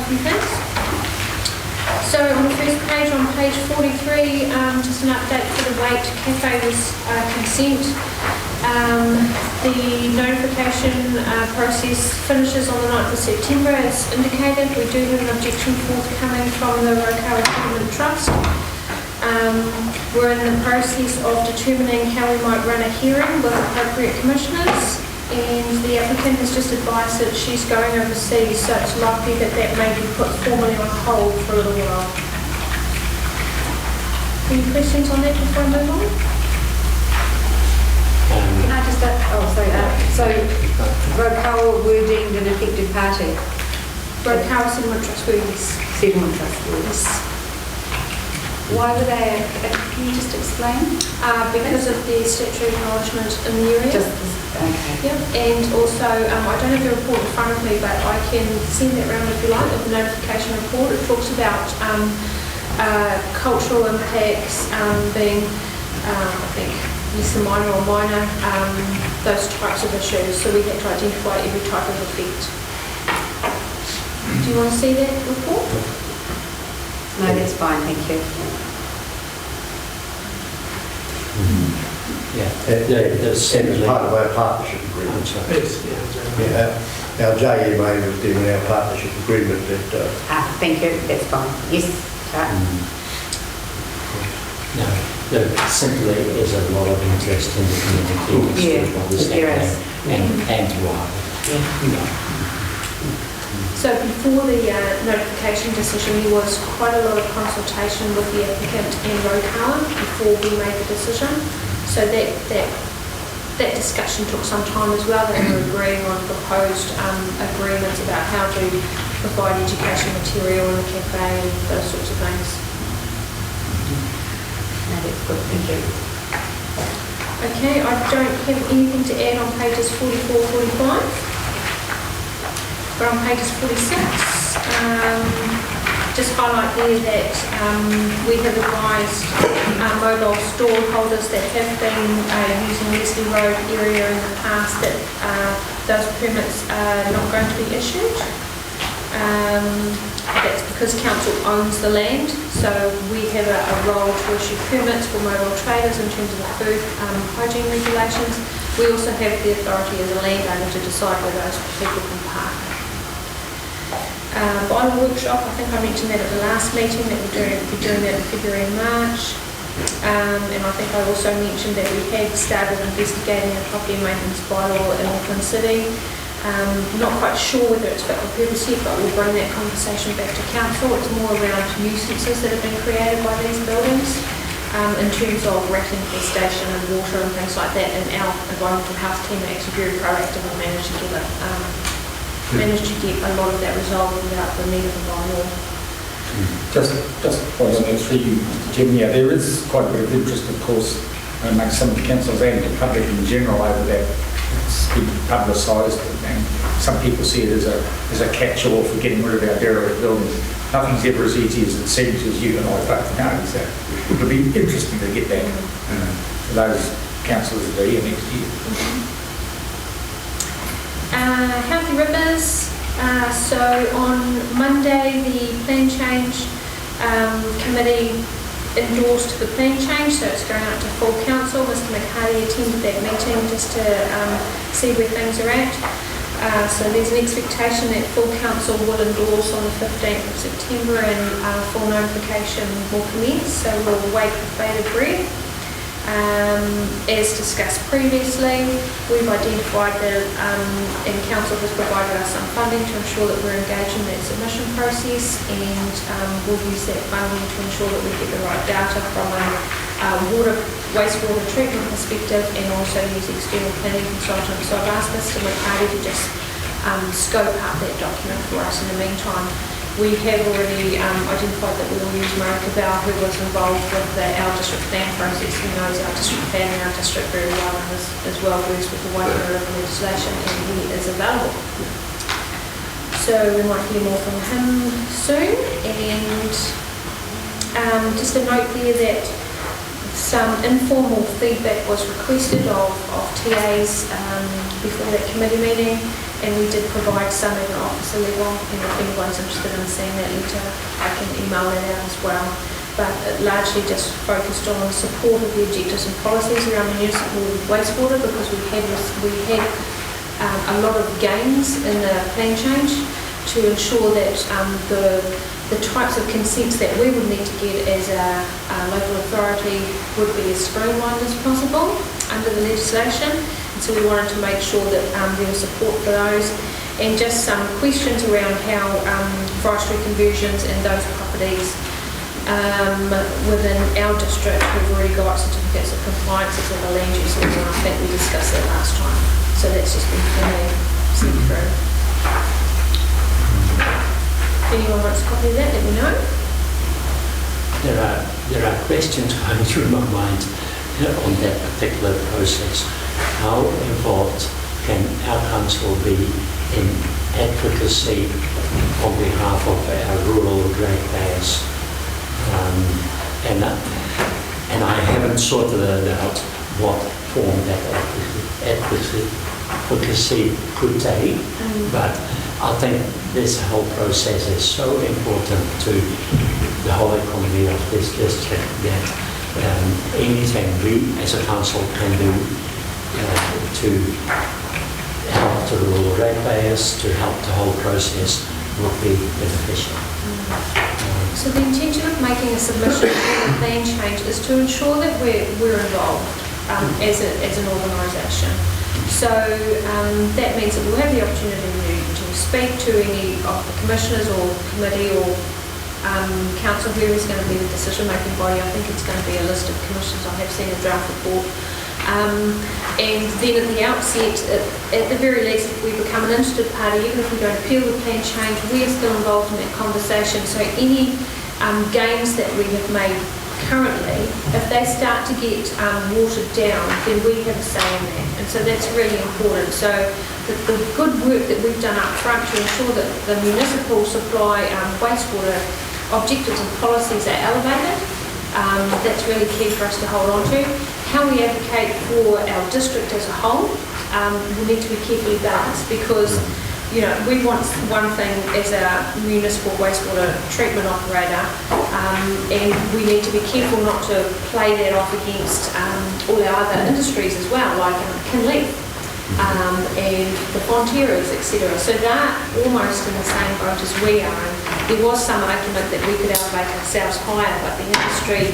few things. So on the first page, on page 43, just an update for the Wait Cafe was consent. The notification process finishes on the 9th of September as indicated. We do have an objection forthcoming from the Waikato Settlement Trust. We're in the process of determining how we might run a hearing with appropriate commissioners, and the applicant has just advised that she's going overseas, so it's likely that that may be put formally on hold for a little while. Any questions on that before I move on? Can I just, so Rokawa were deemed an effective party? Waikato Settlement Trust were, yes. Settlement Trust were. Yes. Why were they, can you just explain? Because of the statutory acknowledgement in the area. Okay. Yeah, and also, I don't have the report in front of me, but I can send that round if you like, of the notification report. It talks about cultural impacts being, I think, less than minor or minor, those types of issues. So we had to identify every type of effect. Do you want to see that report? No, that's fine, thank you. It's part of our partnership agreement. Our JMA was given our partnership agreement that... Thank you, that's fine. Yes. No, simply there's a lot of interest in the community on this and why. So before the notification decision, there was quite a lot of consultation with the applicant and Rokawa before we made the decision. So that discussion took some time as well. They were agreeing on proposed agreements about how to provide education material in the cafe and those sorts of things. No, that's good, thank you. Okay, I don't have anything to add on pages 44, 45. But on pages 46, just highlight there that we have advised mobile store holders that have been using Leslie Road area in the past that those permits are not going to be issued. That's because council owns the land, so we have a role to issue permits for mobile traders in terms of the food hygiene regulations. We also have the authority as a landowner to decide where those people can park. Bylaw workshop, I think I mentioned that at the last meeting that we're doing that in February and March. And I think I also mentioned that we had started investigating a property maintenance bylaw in Auckland City. Not quite sure whether it's fit for purpose yet, but we'll bring that conversation back to council. It's more around nuisances that have been created by these buildings in terms of rat infestation and water and things like that. And our environmental health team are actually very proactive and managed to get a lot of that resolved without the need of a bylaw. Just for you, Jim, there is quite a bit of interest, of course, among some of the councils and the public in general over that. It's been publicised, and some people see it as a catch-all for getting rid of our derelict buildings. Nothing's ever as easy as it seems, as you and I both know. So it'll be interesting to get that for those councillors that are here next year. Healthy Rivers. So on Monday, the plan change committee endorsed the plan change, so it's going out to full council. Mr McHardy attended that meeting just to see where things are at. So there's an expectation that full council will endorse on the 15th of September and full notification will commence, so we'll wait with bated breath. As discussed previously, we've identified that and council has provided us some funding to ensure that we're engaged in that submission process, and we'll use that funding to ensure that we get the right data from a wastewater treatment perspective and also use external planning consultants. So I've asked Mr McHardy to just scope out that document for us in the meantime. We have already identified that we will use Marika Bell, who was involved with our district plan process. He knows our district plan and our district very well and as well versed with the Waikato River legislation, and he is available. So we might hear more from him soon. And just a note there that some informal feedback was requested of TAs before that committee meeting. and we did provide some at an officer level, and if anyone's interested in seeing that letter, I can email that out as well. But it largely just focused on support of the objectives and policies around municipal wastewater, because we had a lot of gains in the plan change to ensure that the types of consents that we would need to get as a local authority would be as streamlined as possible under the legislation. And so we wanted to make sure that there was support for those, and just some questions around how forestry conversions and those properties within our district, we've already got certificates of compliance of the land use law, and I think we discussed that last time. So that's just been formally sent through. If anyone wants a copy of that, let me know. There are questions going through my mind on that particular process. How involved can our council be in advocacy on behalf of our rural ratepayers? And I haven't sorted it out what form that advocacy could take, but I think this whole process is so important to the whole economy of this district that anything we as a council can do to help the rural ratepayers, to help the whole process will be beneficial. So the intention of making a submission for the plan change is to ensure that we're involved as an organisation. So that means that we'll have the opportunity to speak to any of the commissioners or committee or council, whoever's going to be the decision-making body. I think it's going to be a list of commissioners. I have seen a draft report. And then at the outset, at the very least, if we become an interested party, even if we don't appeal the plan change, we're still involved in that conversation. So any gains that we have made currently, if they start to get watered down, then we have a say in that. And so that's really important. So the good work that we've done up front to ensure that the municipal supply wastewater objectives and policies are elevated, that's really key for us to hold on to. How we advocate for our district as a whole will need to be carefully balanced, because we want one thing as a municipal wastewater treatment operator, and we need to be careful not to play that off against all our other industries as well, like Kinleaf and the Fonterras, etc. So they're almost in the same boat as we are. And there was some argument that we could elevate ourselves higher, but the industry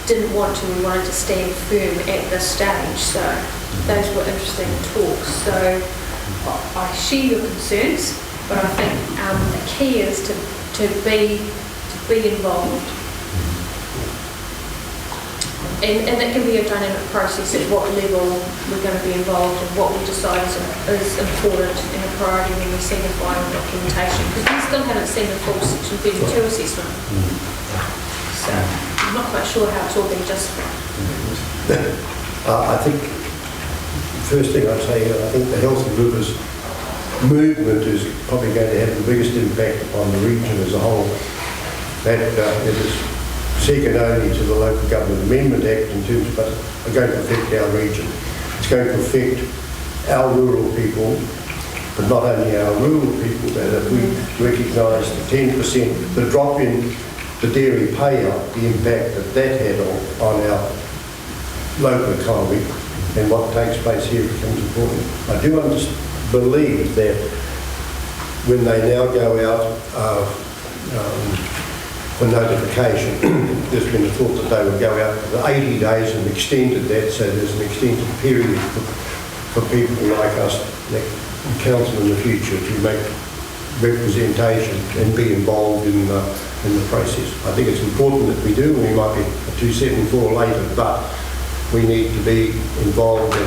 didn't want to. We wanted to stand firm at this stage. So those were interesting talks. So I share your concerns, but I think the key is to be involved. And that can be a dynamic process at what level we're going to be involved and what we decide is important and a priority when we see the final documentation, because we still haven't seen the full Section 32 assessment. So I'm not quite sure how it's all been justified. I think, first thing I'd say, I think the Healthy Rivers movement is probably going to have the biggest impact upon the region as a whole. That it is second only to the Local Government Amendment Act in terms, but it's going to affect our region. It's going to affect our rural people, but not only our rural people, but if we recognise the 10%, the drop in the dairy payout, the impact that had on our local economy, and what takes place here becomes important. I do believe that when they now go out for notification, there's been a thought that they would go out for 80 days and extended that, so there's an extended period for people like us that council in the future to make representation and be involved in the process. I think it's important that we do. We might be a 274 later, but we need to be involved and